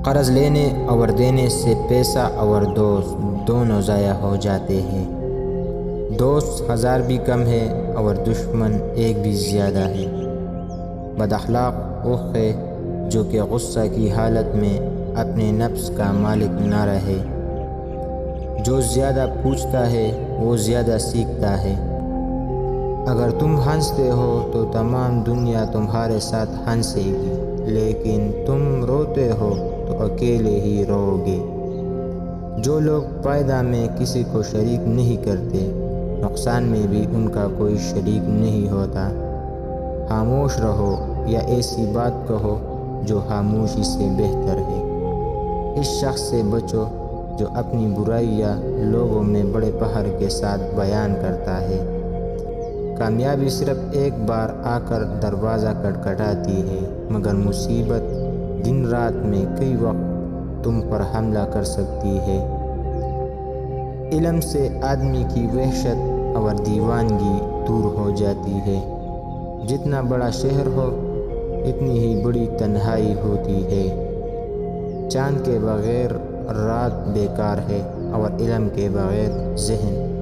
قرض لینے اور دینے سے پیسہ اور دوست دونوں ضائع ہو جاتے ہیں۔ دوست 1000 بھی کم ہے اور دشمن 1 بھی زیادہ ہے۔ بد اخلاق وہ ہے جو کہ غصہ کی حالت میں اپنے نفس کا مالک نہ رہے۔ جو زیادہ پوچھتا ہے وہ زیادہ سیکھتا ہے۔ اگر تم ہنستے ہو تو تمام دنیا تمہارے ساتھ ہنسے گی، لیکن تم روتے ہو تو اکیلے ہی رو گے۔ جو لوگ فائدہ میں کسی کو شریک نہیں کرتے، نقصان میں بھی ان کا کوئی شریک نہیں ہوتا۔ خاموش رہو یا ایسی بات کہو جو خاموشی سے بہتر ہے۔ اس شخص سے بچو جو اپنی برائیاں لوگوں میں بڑے فخر کے ساتھ بیان کرتا ہے۔ کامیابی صرف ایک بار آ کر دروازہ کھٹکھٹاتی ہے، مگر مصیبت دن رات میں کئی وقت تم پر حملہ کر سکتی ہے۔ علم سے آدمی کی وحشت اور دیوانگی دور ہو جاتی ہے۔ جتنا بڑا شہر ہو اتنی ہی بڑی تنہائی ہوتی ہے۔ چاند کے بغیر رات بیکار ہے اور علم کے بغیر ذہن